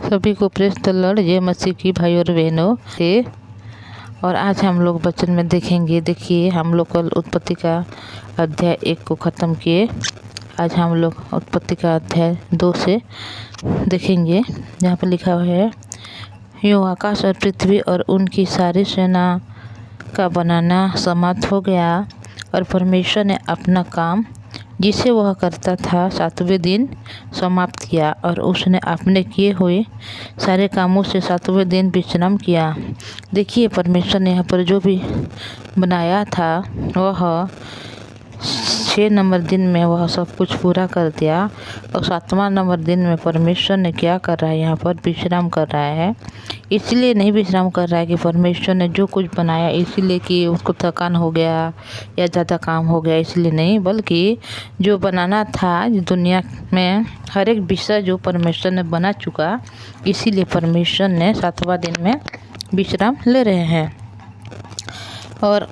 सभी को press the Lord, जय मसीह की भाई और बहनों से। और आज हम लोग वचन में देखेंगे। देखिए, हम लोग कल उत्पत्ति का अध्याय 1 को ख़त्म किए। आज हम लोग उत्पत्ति का अध्याय 2 से देखेंगे, जहाँ पर लिखा हुआ है, यूँ आकाश और पृथ्वी और उनकी सारी सेना का बनाना समाप्त हो गया और परमेश्वर ने अपना काम जिसे वह करता था 7वें दिन समाप्त किया और उसने अपने किए हुए सारे कामों से 7वें दिन विश्राम किया। देखिए, परमेश्वर ने यहाँ पर जो भी बनाया था वह 6 नंबर दिन में वह सब कुछ पूरा कर दिया और 7वां नंबर दिन में परमेश्वर ने क्या कर रहा है, यहाँ पर विश्राम कर रहा है। इसलिए नहीं विश्राम कर रहा है कि परमेश्वर ने जो कुछ बनाया इसलिए कि उसको थकान हो गया या ज़्यादा काम हो गया, इसलिए नहीं, बल्कि जो बनाना था दुनिया में हर एक विषय जो परमेश्वर ने बना चुका, इसीलिए परमेश्वर ने 7वां दिन में विश्राम ले रहे हैं। और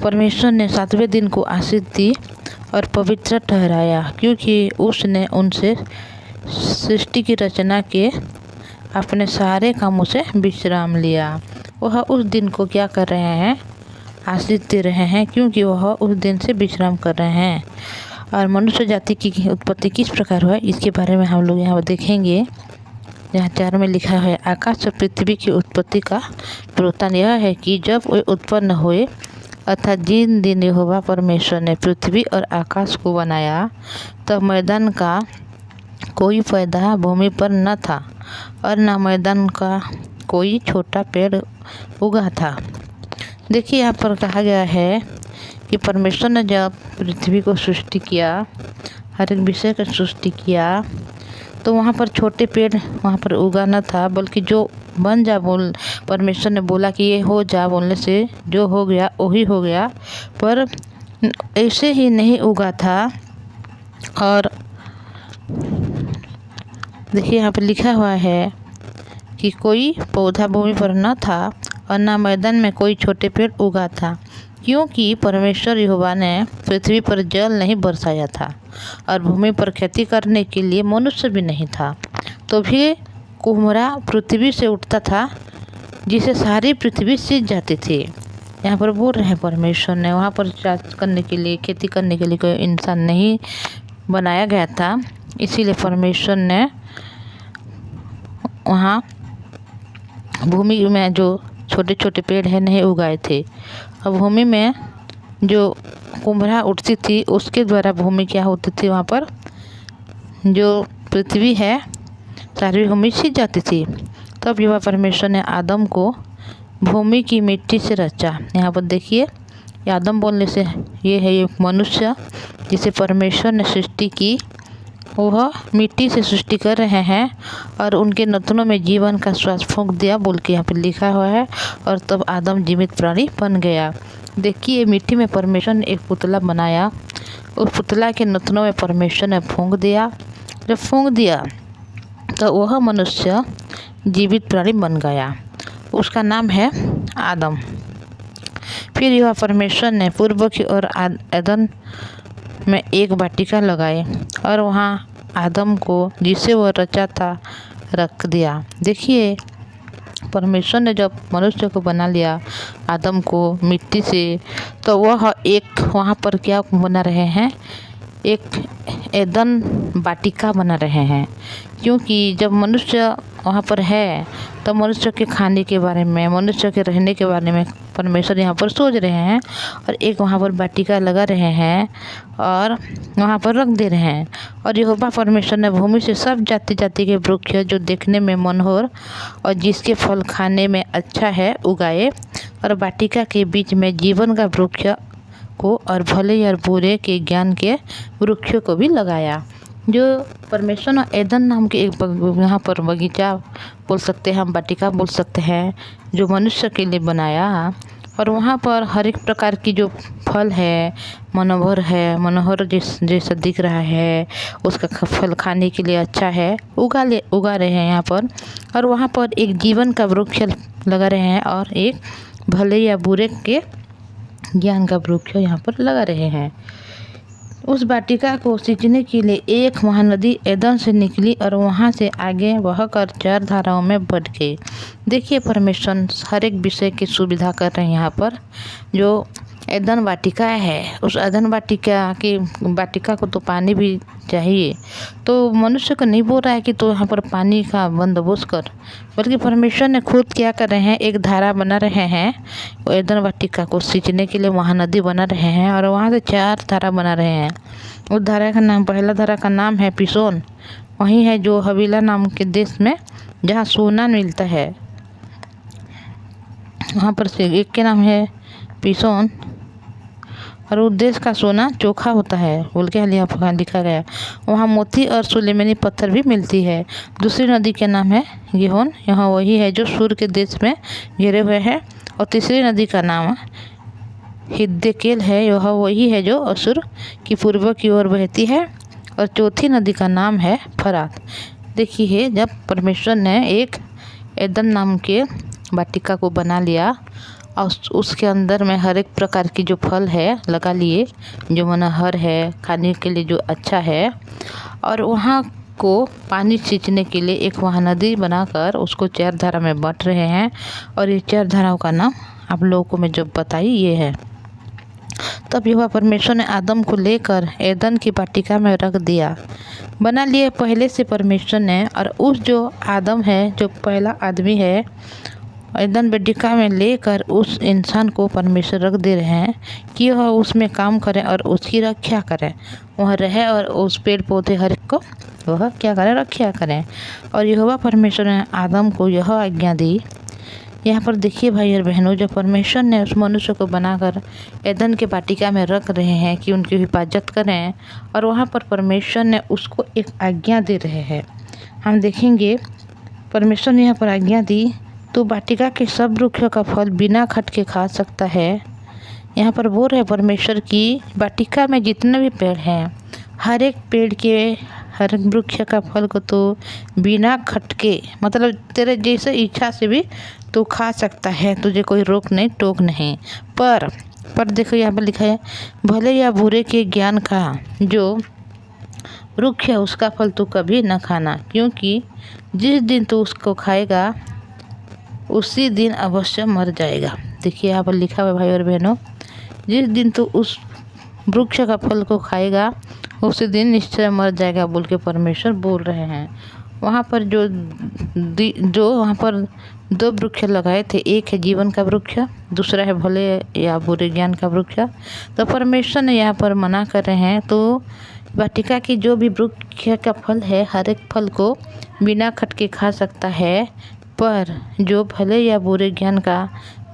परमेश्वर ने 7वें दिन को आशीष दी और पवित्र ठहराया, क्योंकि उसने उनसे सृष्टि की रचना के अपने सारे कामों से विश्राम लिया। वह उस दिन को क्या कर रहे हैं, आशीष दे रहे हैं, क्योंकि वह उस दिन से विश्राम कर रहे हैं। और मनुष्य जाति की उत्पत्ति किस प्रकार हुआ, इसके बारे में हम लोग यहाँ देखेंगे। यहाँ 4 में लिखा है, आकाश और पृथ्वी की उत्पत्ति का वृत्तांत यह है कि जब वे उत्पन्न हुए, अर्थात जिन दिन यहोवा परमेश्वर ने पृथ्वी और आकाश को बनाया, तब मैदान का कोई पौधा भूमि पर न था और न मैदान का कोई छोटा पेड़ उगा था। देखिए, यहाँ पर कहा गया है कि परमेश्वर ने जब पृथ्वी को सृष्टि किया, हर एक विषय का सृष्टि किया, तो वहाँ पर छोटे पेड़ वहाँ पर उगा न था, बल्कि जो बन जा बोल परमेश्वर ने बोला कि ये हो जा बोलने से जो हो गया वही हो गया, पर ऐसे ही नहीं उगा था। और देखिए, यहाँ पर लिखा हुआ है कि कोई पौधा भूमि पर न था और न मैदान में कोई छोटे पेड़ उगा था, क्योंकि परमेश्वर यहोवा ने पृथ्वी पर जल नहीं बरसाया था और भूमि पर खेती करने के लिए मनुष्य भी नहीं था। तो भी कुम्हरा पृथ्वी से उठता था, जिसे सारी पृथ्वी सींच जाती थी। यहाँ पर बोल रहे हैं परमेश्वर ने वहाँ पर चाष करने के लिए, खेती करने के लिए कोई इंसान नहीं बनाया गया था, इसीलिए परमेश्वर ने वहाँ भूमि में जो छोटे छोटे पेड़ हैं नहीं उगाए थे। और भूमि में जो कुम्हरा उठती थी उसके द्वारा भूमि क्या होती थी, वहाँ पर जो पृथ्वी है सारी भूमि सींच जाती थी। तब यहोवा परमेश्वर ने आदम को भूमि की मिट्टी से रचा। यहाँ पर देखिए, आदम बोलने से ये है ये मनुष्य जिसे परमेश्वर ने सृष्टि की, वह मिट्टी से सृष्टि कर रहे हैं और उनके नथनों में जीवन का श्वास फूंक दिया बोल के यहाँ पर लिखा हुआ है। और तब आदम जीवित प्राणी बन गया। देखिए, मिट्टी में परमेश्वर ने एक पुतला बनाया, उस पुतला के नथनों में परमेश्वर ने फूंक दिया। जब फूंक दिया तो वह मनुष्य जीवित प्राणी बन गया, उसका नाम है आदम। फिर यह परमेश्वर ने पूर्व की ओर एदन में एक वाटिका लगाई और वहाँ आदम को जिसे वह रचा था रख दिया। देखिए, परमेश्वर ने जब मनुष्य को बना लिया, आदम को मिट्टी से, तो वह एक वहाँ पर क्या बना रहे हैं, एक एदन वाटिका बना रहे हैं। क्योंकि जब मनुष्य वहाँ पर है तो मनुष्य के खाने के बारे में, मनुष्य के रहने के बारे में परमेश्वर यहाँ पर सोच रहे हैं और एक वहाँ पर वाटिका लगा रहे हैं और वहाँ पर रख दे रहे हैं। और यहोवा परमेश्वर ने भूमि से सब जाति जाति के वृक्ष जो देखने में मनोहर और जिसके फल खाने में अच्छा है उगाए, और वाटिका के बीच में जीवन का वृक्ष को और भले और बुरे के ज्ञान के वृक्षों को भी लगाया। जो परमेश्वर ने एदन नाम के एक यहाँ पर बगीचा बोल सकते हैं, हम वाटिका बोल सकते हैं, जो मनुष्य के लिए बनाया। और वहाँ पर हर एक प्रकार की जो फल है, मनोहर जैसा दिख रहा है, उसका फल खाने के लिए अच्छा है, उगा रहे हैं यहाँ पर। और वहाँ पर एक जीवन का वृक्ष लगा रहे हैं और एक भले या बुरे के ज्ञान का वृक्ष यहाँ पर लगा रहे हैं। उस वाटिका को सींचने के लिए एक महानदी एदन से निकली और वहाँ से आगे बहकर 4 धाराओं में बट गई। देखिए परमेश्वर हर एक विषय की सुविधा कर रहे हैं। यहाँ पर जो एदन वाटिका है, उस एदन वाटिका को तो पानी भी चाहिए, तो मनुष्य को नहीं बोल रहा है कि तो यहाँ पर पानी का बंदोबस्त कर, बल्कि परमेश्वर ने खुद क्या कर रहे हैं, एक धारा बना रहे हैं। वो एदन वाटिका को सींचने के लिए महानदी बना रहे हैं और वहाँ से 4 धारा बना रहे हैं। उस धारा का नाम, पहला धारा का नाम है पिसोन, वहीं है जो हवीला नाम के देश में, जहाँ सोना मिलता है। वहाँ पर से एक के नाम है पिसोन और उस देश का सोना चोखा होता है बोल के लिखा गया। वहाँ मोती और सुलेमानी पत्थर भी मिलती है। दूसरी नदी के नाम है गिहोन, यहाँ वही है जो सूर के देश में घिरे हुए है। और तीसरी नदी का नाम हिद्देकेल है, यह वही है जो असुर की पूर्व की ओर बहती है। और चौथी नदी का नाम है फरात। देखिए जब परमेश्वर ने एक एदन नाम के वाटिका को बना लिया और उसके अंदर में हर एक प्रकार की जो फल है लगा लिए, जो मनोहर है, खाने के लिए जो अच्छा है, और वहाँ को पानी सींचने के लिए एक महानदी बनाकर उसको 4 धारा में बांट रहे हैं। और ये 4 धाराओं का नाम आप लोगों को मैं जब बताई ये है। तब यहोवा परमेश्वर ने आदम को लेकर एदन की वाटिका में रख दिया, बना लिए पहले से परमेश्वर ने। और उस जो आदम है, जो पहला आदमी है, एदन वाटिका में लेकर उस इंसान को परमेश्वर रख दे रहे हैं कि वह उसमें काम करें और उसकी रक्षा करें, वह रहे और उस पेड़ पौधे हर एक को वह क्या करें, रक्षा करें। और यहोवा परमेश्वर ने आदम को यह आज्ञा दी। यहाँ पर देखिए भाई और बहनों, जब परमेश्वर ने उस मनुष्य को बनाकर एदन के वाटिका में रख रहे हैं कि उनकी हिफाजत करें, और वहाँ पर परमेश्वर ने उसको एक आज्ञा दे रहे हैं। हम देखेंगे परमेश्वर ने यहाँ पर आज्ञा दी, तो वाटिका के सब वृक्षों का फल बिना खट के खा सकता है। यहाँ पर बोल रहे परमेश्वर की वाटिका में जितने भी पेड़ हैं, हर एक पेड़ के हर एक वृक्ष का फल को तो बिना खटके, मतलब तेरे जैसे इच्छा से भी तू खा सकता है, तुझे कोई रोक नहीं टोक नहीं। पर देखो यहाँ पर लिखा है, भले या बुरे के ज्ञान का जो वृक्ष है उसका फल तू कभी न खाना, क्योंकि जिस दिन तू उसको खाएगा उसी दिन अवश्य मर जाएगा। देखिए यहाँ पर लिखा हुआ भाई और बहनों, जिस दिन तू उस वृक्ष का फल को खाएगा उसी दिन निश्चय मर जाएगा बोल के परमेश्वर बोल रहे हैं। वहाँ पर जो वहाँ पर 2 वृक्ष लगाए थे, एक है जीवन का वृक्ष, दूसरा है भले या बुरे ज्ञान का वृक्ष। तो परमेश्वर ने यहाँ पर मना कर रहे हैं, तो वाटिका की जो भी वृक्ष का फल है हर एक फल को बिना खटके खा सकता है, पर जो भले या बुरे ज्ञान का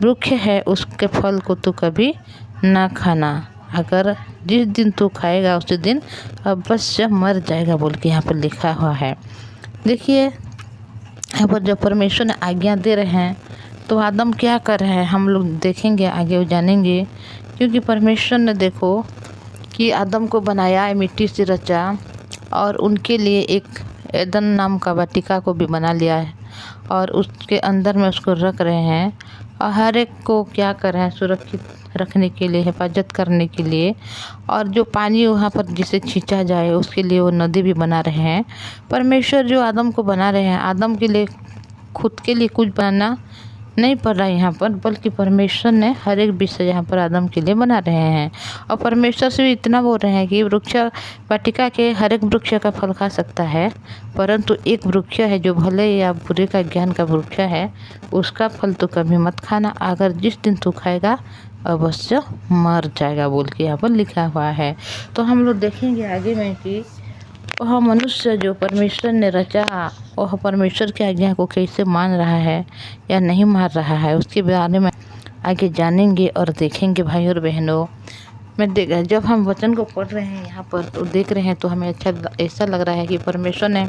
वृक्ष है उसके फल को तो कभी ना खाना, अगर जिस दिन तू खाएगा उसी दिन अवश्य मर जाएगा बोल के यहाँ पर लिखा हुआ है। देखिए यहाँ पर जब परमेश्वर ने आज्ञा दे रहे हैं तो आदम क्या कर रहे हैं हम लोग देखेंगे, आगे वो जानेंगे। क्योंकि परमेश्वर ने देखो कि आदम को बनाया है, मिट्टी से रचा, और उनके लिए एक एदन नाम का वाटिका को भी बना लिया है और उसके अंदर में उसको रख रहे हैं। और हर एक को क्या कर रहे हैं, सुरक्षित रखने के लिए, हिफाजत करने के लिए, और जो पानी वहाँ पर जिसे खींचा जाए उसके लिए वो नदी भी बना रहे हैं। परमेश्वर जो आदम को बना रहे हैं, आदम के लिए खुद के लिए कुछ बनाना नहीं पड़ रहा है यहाँ पर, बल्कि परमेश्वर ने हर एक विषय यहाँ पर आदम के लिए बना रहे हैं। और परमेश्वर से भी इतना बोल रहे हैं कि वृक्ष वाटिका के हर एक वृक्ष का फल खा सकता है, परंतु एक वृक्ष है जो भले या बुरे का ज्ञान का वृक्ष है, उसका फल तो कभी मत खाना, अगर जिस दिन तू खाएगा अवश्य मर जाएगा बोल के यहाँ पर लिखा हुआ है। तो हम लोग देखेंगे आगे में कि वह मनुष्य जो परमेश्वर ने रचा, वह परमेश्वर की आज्ञा को कैसे मान रहा है या नहीं मान रहा है, उसके बारे में आगे जानेंगे और देखेंगे भाई और बहनों। जब हम वचन को पढ़ रहे हैं यहाँ पर तो देख रहे हैं, तो हमें ऐसा लग रहा है कि परमेश्वर ने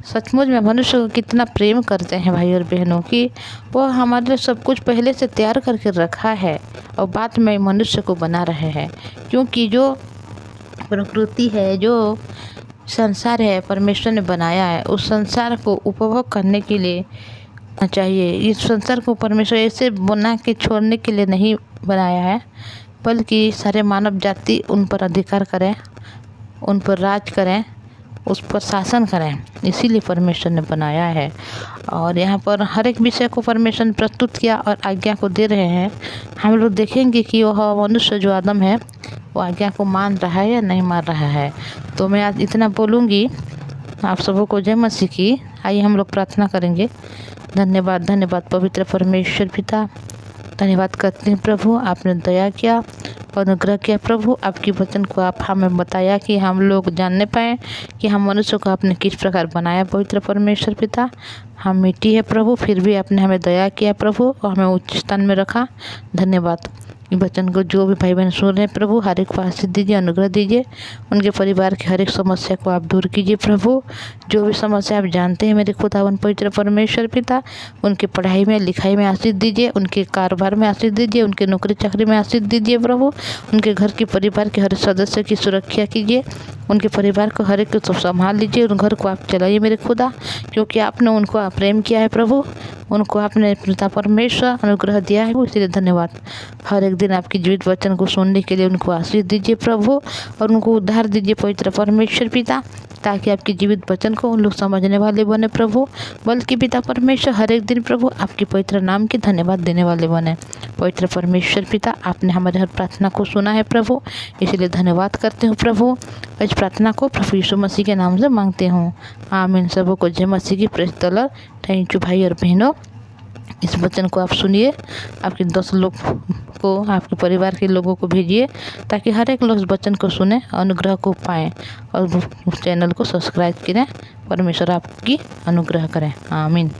सचमुच में मनुष्य को कितना प्रेम करते हैं भाई और बहनों, कि वो हमारे लिए सब कुछ पहले से तैयार करके रखा है और बाद में मनुष्य को बना रहे हैं। क्योंकि जो प्रकृति है, जो संसार है, परमेश्वर ने बनाया है, उस संसार को उपभोग करने के लिए चाहिए। इस संसार को परमेश्वर ऐसे बना के छोड़ने के लिए नहीं बनाया है बल्कि सारे मानव जाति उन पर अधिकार करें, उन पर राज करें, उस पर शासन करें। इसीलिए परमेश्वर ने बनाया है। और यहाँ पर हर एक विषय को परमेश्वर ने प्रस्तुत किया और आज्ञा को दे रहे हैं। हम लोग देखेंगे कि वह मनुष्य जो आदम है वो आज्ञा को मान रहा है या नहीं मान रहा है। तो मैं आज इतना बोलूँगी। आप सबों को जय मसीह की। आइए हम लोग प्रार्थना करेंगे। धन्यवाद धन्यवाद पवित्र परमेश्वर पिता, धन्यवाद करते हैं प्रभु, आपने दया किया, अनुग्रह किया प्रभु। आपकी वचन को आप हमें बताया कि हम लोग जानने पाएँ कि हम मनुष्य को आपने किस प्रकार बनाया। पवित्र परमेश्वर पिता, हम मिट्टी है प्रभु, फिर भी आपने हमें दया किया प्रभु और हमें उच्च स्थान में रखा। धन्यवाद। इस वचन को जो भी भाई बहन सुन रहे हैं प्रभु, हर एक को आशीष दीजिए, अनुग्रह दीजिए। उनके परिवार की हर एक समस्या को आप दूर कीजिए प्रभु। जो भी समस्या आप जानते हैं मेरे खुदावन पवित्र परमेश्वर पिता, उनकी पढ़ाई में लिखाई में आशीष दीजिए, उनके कारोबार में आशीष दीजिए, उनके नौकरी चाकरी में आशीष दीजिए प्रभु। उनके घर के परिवार के हर सदस्य की सुरक्षा कीजिए, उनके परिवार को हर एक को संभाल लीजिए, उन घर को आप चलाइए मेरे खुदा, क्योंकि आपने उनको प्रेम किया है प्रभु। उनको आपने पिता परमेश्वर अनुग्रह दिया है, इसलिए धन्यवाद। हर एक दिन आपकी जीवित वचन को सुनने के लिए उनको आशीष दीजिए प्रभु और उनको उद्धार दीजिए पवित्र परमेश्वर पिता, ताकि आपके जीवित वचन को उन लोग समझने वाले बने प्रभु। बल्कि पिता परमेश्वर हर एक दिन प्रभु आपके पवित्र नाम के धन्यवाद देने वाले बने। पवित्र परमेश्वर पिता, आपने हमारे हर प्रार्थना को सुना है प्रभु, इसलिए धन्यवाद करते हूँ प्रभु। इस प्रार्थना को प्रभु यीशु मसीह के नाम से मांगते हूँ, आमीन। सबों को जय मसीह की। Praise the Lord. Thank you भाई और बहनों। इस वचन को आप सुनिए, आपके 10 लोग को, आपके परिवार के लोगों को भेजिए, ताकि हर एक लोग इस वचन को सुने, अनुग्रह को पाएँ और चैनल को सब्सक्राइब करें। परमेश्वर आपकी अनुग्रह करें। आमीन।